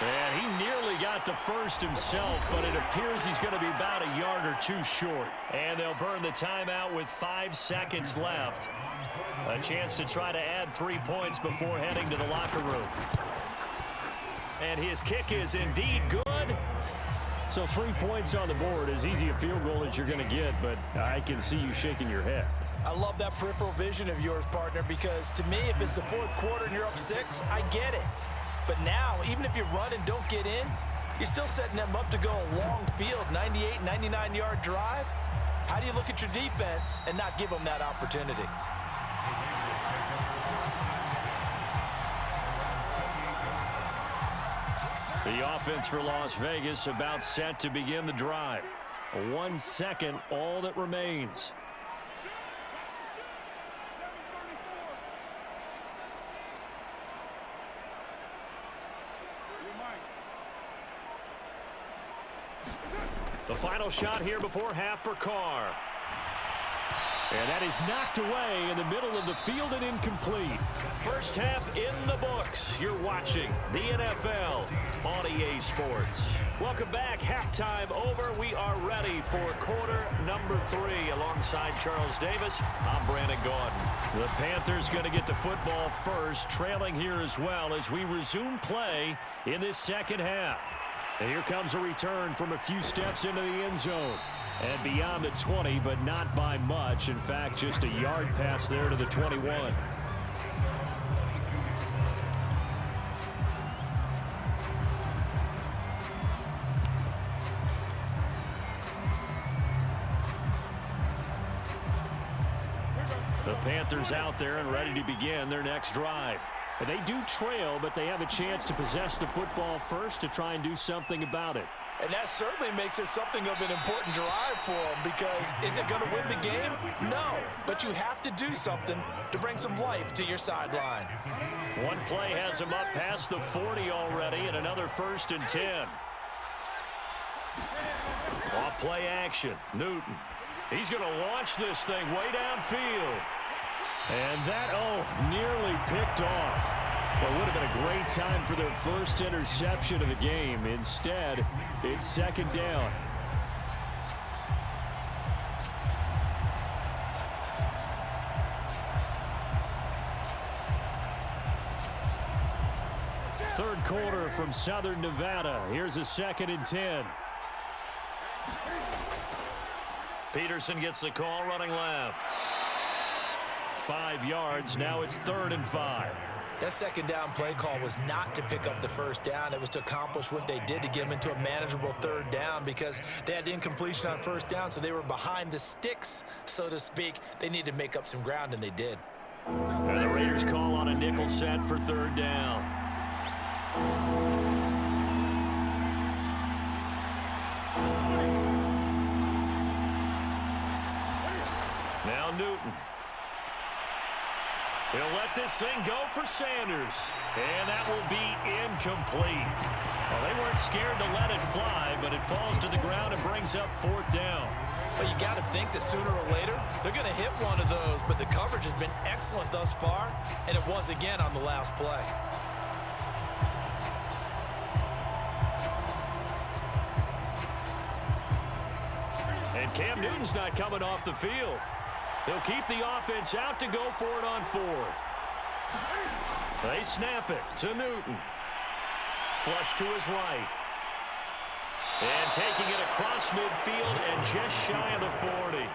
And he nearly got the first himself, but it appears he's going to be about a yard or two short. And they'll burn the timeout with 5 seconds left. A chance to try to add 3 points before heading to the locker room. And his kick is indeed good. So 3 points on the board, as easy a field goal as you're going to get, but I can see you shaking your head. I love that peripheral vision of yours, partner, because to me, if it's the fourth quarter and you're up 6, I get it. But now, even if you run and don't get in, you're still setting them up to go a long field, 98, 99-yard drive. How do you look at your defense and not give them that opportunity? The offense for Las Vegas about set to begin the drive. 1 second, all that remains. The final shot here before half for Carr. And that is knocked away in the middle of the field and incomplete. First half in the books. You're watching the NFL on EA Sports. Welcome back. Halftime over. We are ready for quarter number 3. Alongside Charles Davis, I'm Brandon Gaudin. The Panthers going to get the football first, trailing here as well as we resume play in this second half. And here comes a return from a few steps into the end zone. And beyond the 20, but not by much. In fact, just a yard pass there to the 21. The Panthers out there and ready to begin their next drive. They do trail, but they have a chance to possess the football first to try and do something about it. And that certainly makes it something of an important drive for them, because is it going to win the game? No, but you have to do something to bring some life to your sideline. One play has him up past the 40 already, and another 1st and 10. Off play action, Newton. He's going to launch this thing way downfield. And that, nearly picked off. Well, it would have been a great time for their first interception of the game. Instead, it's second down. Third quarter from Southern Nevada. Here's a 2nd and 10. Peterson gets the call running left. 5 yards. Now it's 3rd and 5. That second down play call was not to pick up the first down. It was to accomplish what they did to get them into a manageable 3rd down, because they had incompletion on 1st down, so they were behind the sticks, so to speak. They needed to make up some ground, and they did. And the Raiders call on a nickel set for 3rd down. Now Newton. He'll let this thing go for Sanders. And that will be incomplete. Well, they weren't scared to let it fly, but it falls to the ground and brings up 4th down. Well, you got to think that sooner or later they're going to hit one of those, but the coverage has been excellent thus far, and it was again on the last play. And Cam Newton's not coming off the field. They'll keep the offense out to go for it on 4th. They snap it to Newton. Flush to his right. And taking it across midfield and just shy of the 40.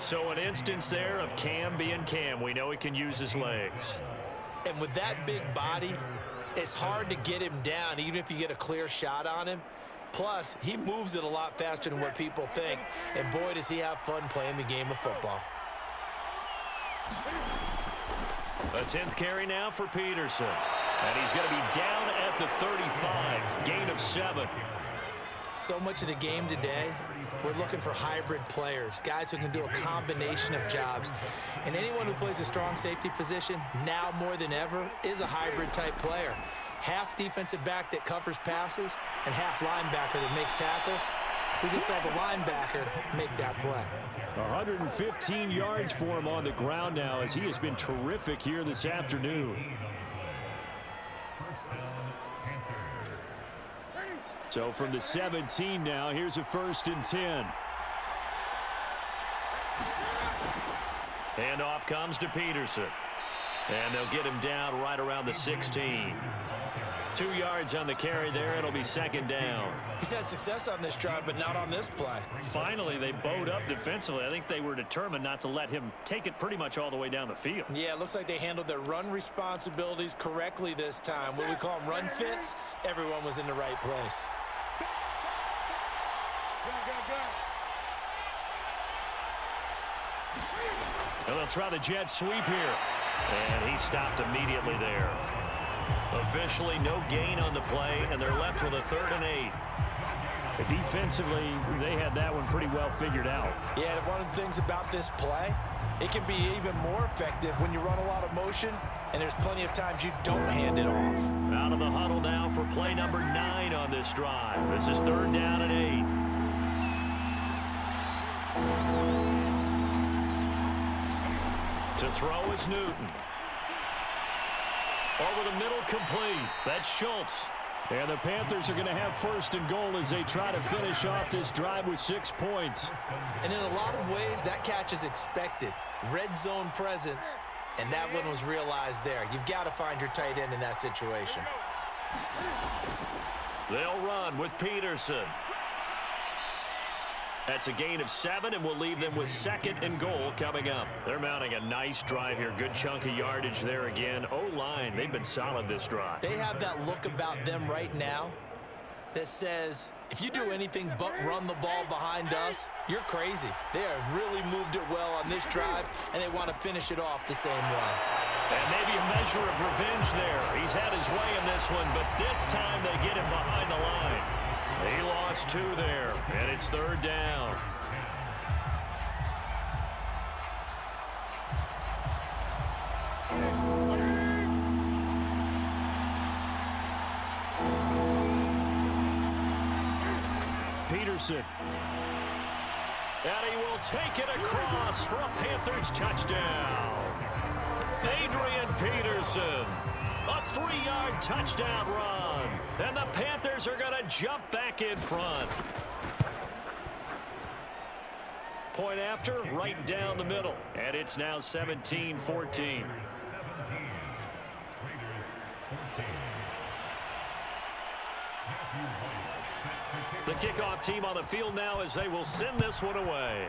So an instance there of Cam being Cam. We know he can use his legs. And with that big body, it's hard to get him down, even if you get a clear shot on him. Plus, he moves it a lot faster than what people think. And boy, does he have fun playing the game of football. A 10th carry now for Peterson. And he's going to be down at the 35. Gain of 7. So much of the game today, we're looking for hybrid players, guys who can do a combination of jobs. And anyone who plays a strong safety position, now more than ever, is a hybrid type player. Half defensive back that covers passes and half linebacker that makes tackles. We just saw the linebacker make that play. 115 yards for him on the ground now, as he has been terrific here this afternoon. So from the 17 now, here's a 1st and 10. Handoff comes to Peterson. And they'll get him down right around the 16. 2 yards on the carry there. It'll be 2nd down. He's had success on this drive, but not on this play. Finally, they bowed up defensively. I think they were determined not to let him take it pretty much all the way down the field. Yeah, it looks like they handled their run responsibilities correctly this time. What we call them run fits, everyone was in the right place. And they'll try the jet sweep here. And he stopped immediately there. Officially, no gain on the play, and they're left with a 3rd and 8. Defensively, they had that one pretty well figured out. Yeah, one of the things about this play, it can be even more effective when you run a lot of motion, and there's plenty of times you don't hand it off. Out of the huddle now for play number 9 on this drive. This is 3rd down and 8. To throw is Newton. Over the middle, complete. That's Schultz. And the Panthers are going to have 1st and goal as they try to finish off this drive with 6 points. And in a lot of ways, that catch is expected. Red zone presence, and that one was realized there. You've got to find your tight end in that situation. They'll run with Peterson. That's a gain of 7, and we'll leave them with 2nd and goal coming up. They're mounting a nice drive here. Good chunk of yardage there again. O-line, they've been solid this drive. They have that look about them right now that says, if you do anything but run the ball behind us, you're crazy. They have really moved it well on this drive, and they want to finish it off the same way. And maybe a measure of revenge there. He's had his way in this one, but this time they get him behind the line. He lost 2 there, and it's 3rd down. Peterson. And he will take it across for a Panthers touchdown. Adrian Peterson. A 3-yard touchdown run. And the Panthers are going to jump back in front. Point after, right down the middle. And it's now 17-14. The kickoff team on the field now as they will send this one away.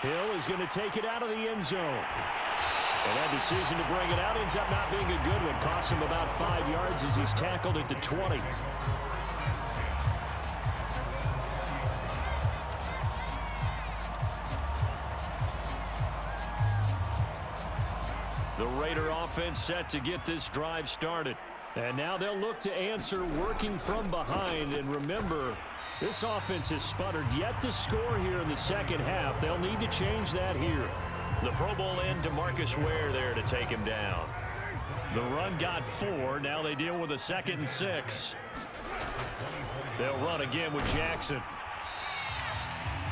Hill is going to take it out of the end zone. And that decision to bring it out ends up not being a good one. Costs him about 5 yards as he's tackled at the 20. The Raider offense set to get this drive started. And now they'll look to answer working from behind. And remember, this offense has sputtered yet to score here in the second half. They'll need to change that here. The Pro Bowl end to Marcus Ware there to take him down. The run got 4. Now they deal with a 2nd and 6. They'll run again with Jackson.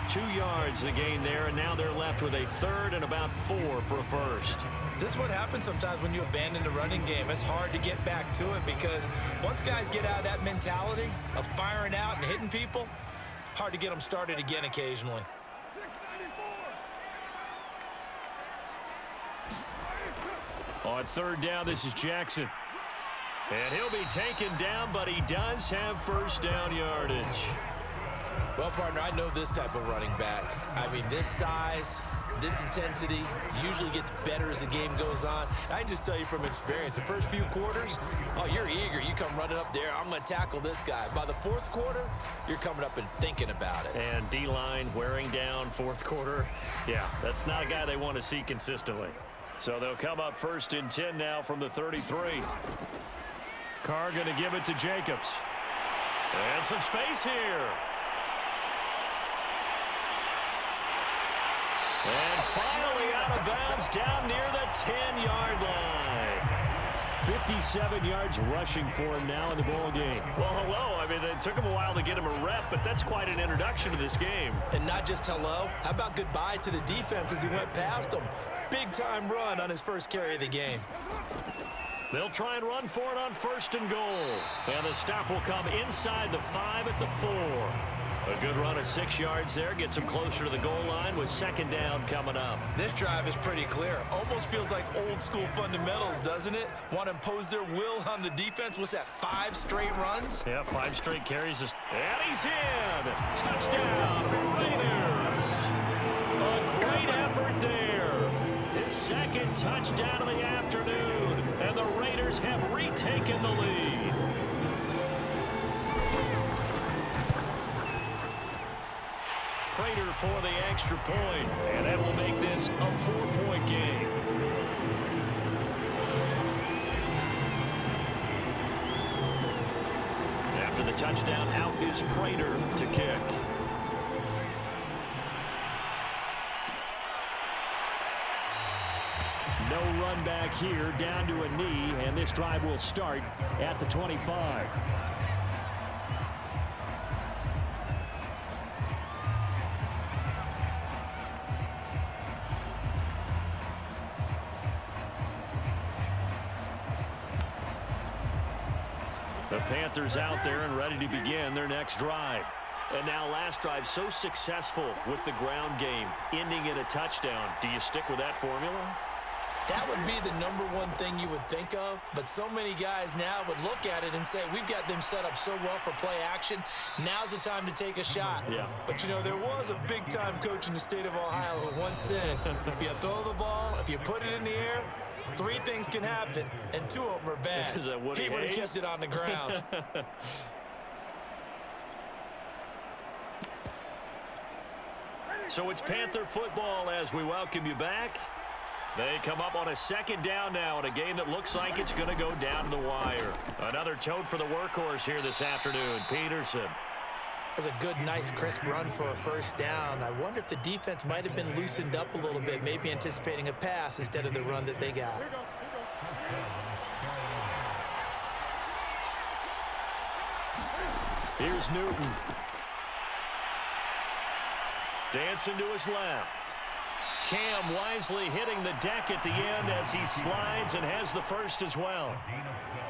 2 yards the gain there, and now they're left with a 3rd and about 4 for a 1st. This is what happens sometimes when you abandon the running game. It's hard to get back to it because once guys get out of that mentality of firing out and hitting people, hard to get them started again occasionally. On 3rd down, this is Jackson. And he'll be taken down, but he does have 1st down yardage. Well, partner, I know this type of running back. I mean, this size, this intensity usually gets better as the game goes on. And I just tell you from experience, the first few quarters, oh, you're eager. You come running up there, I'm going to tackle this guy. By the 4th quarter, you're coming up and thinking about it. And D-line wearing down 4th quarter. Yeah, that's not a guy they want to see consistently. So they'll come up 1st and 10 now from the 33. Carr going to give it to Jacobs. And some space here. And finally out of bounds down near the 10-yard line. 57 yards rushing for him now in the ball game. Well, hello. I mean, it took him a while to get him a rep, but that's quite an introduction to this game. And not just hello. How about goodbye to the defense as he went past him? Big-time run on his first carry of the game. They'll try and run for it on 1st and goal. And the stop will come inside the 5 at the 4. A good run of 6 yards there. Gets them closer to the goal line with 2nd down coming up. This drive is pretty clear. Almost feels like old school fundamentals, doesn't it? Want to impose their will on the defense. What's that, 5 straight runs? Yeah, 5 straight carries. And he's in. Touchdown, Raiders. A great effort there. His 2nd touchdown of the afternoon. And the Raiders have retaken the lead. Prater for the extra point, and that will make this a 4-point game. After the touchdown, out is Prater to kick. No run back here, down to a knee, and this drive will start at the 25. The Panthers out there and ready to begin their next drive. And now last drive so successful with the ground game, ending in a touchdown. Do you stick with that formula? That would be the #1 thing you would think of, but so many guys now would look at it and say, we've got them set up so well for play action. Now's the time to take a shot. Yeah. But, you know, there was a big-time coach in the state of Ohio who once said, if you throw the ball, if you put it in the air, 3 things can happen, and 2 of them are bad. Is that Woody He would have Hayes? kept it on the ground. So it's Panther football as we welcome you back. They come up on a 2nd down now in a game that looks like it's going to go down to the wire. Another tote for the workhorse here this afternoon, Peterson. That's a good, nice, crisp run for a 1st down. I wonder if the defense might have been loosened up a little bit, maybe anticipating a pass instead of the run that they got. Here's Newton. Dancing to his left. Cam wisely hitting the deck at the end as he slides and has the 1st as well.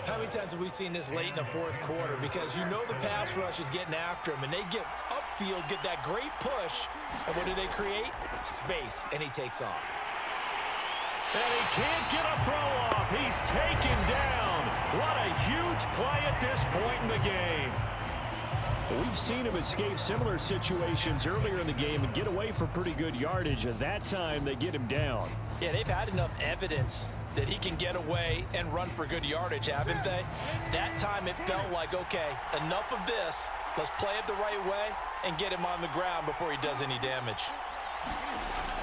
How many times have we seen this late in the 4th quarter? Because you know the pass rush is getting after him, and they get upfield, get that great push, and what do they create? Space, and he takes off. And he can't get a throw off. He's taken down. What a huge play at this point in the game. We've seen him escape similar situations earlier in the game and get away for pretty good yardage. At that time, they get him down. Yeah, they've had enough evidence that he can get away and run for good yardage, haven't they? That time it felt like, okay, enough of this. Let's play it the right way and get him on the ground before he does any damage.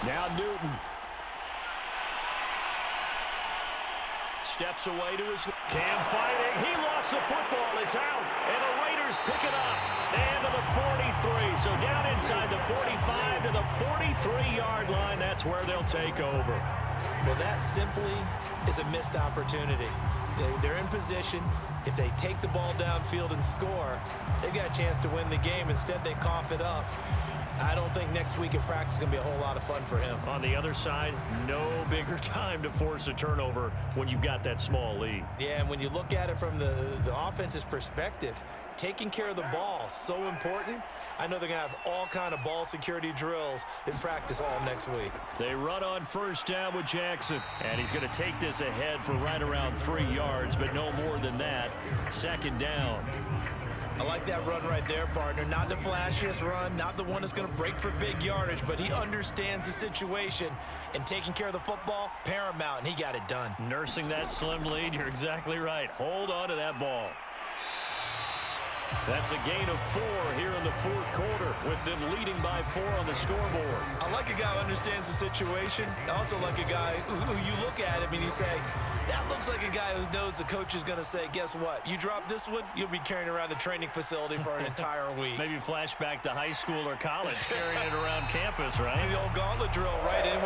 Now Newton. Steps away to his... Cam fighting. He lost the football. It's out. And the Raiders pick it up. And to the 43. So down inside the 45 to the 43-yard line. That's where they'll take over. Well, that simply is a missed opportunity. They're in position. If they take the ball downfield and score, they've got a chance to win the game. Instead, they cough it up. I don't think next week at practice is going to be a whole lot of fun for him. On the other side, no bigger time to force a turnover when you've got that small lead. Yeah, and when you look at it from the offense's perspective, taking care of the ball, so important. I know they're going to have all kind of ball security drills in practice all next week. They run on 1st down with Jackson, and he's going to take this ahead for right around 3 yards, but no more than that. 2nd down. I like that run right there, partner. Not the flashiest run, not the one that's going to break for big yardage, but he understands the situation, and taking care of the football, paramount, and he got it done. Nursing that slim lead, you're exactly right. Hold on to that ball. That's a gain of 4 here in the 4th quarter, with them leading by 4 on the scoreboard. I like a guy who understands the situation. I also like a guy who you look at him and you say, that looks like a guy who knows the coach is going to say, guess what? You drop this one, you'll be carrying around the training facility for an entire week. Maybe flashback to high school or college, carrying it around campus, right? The old gauntlet drill, right? And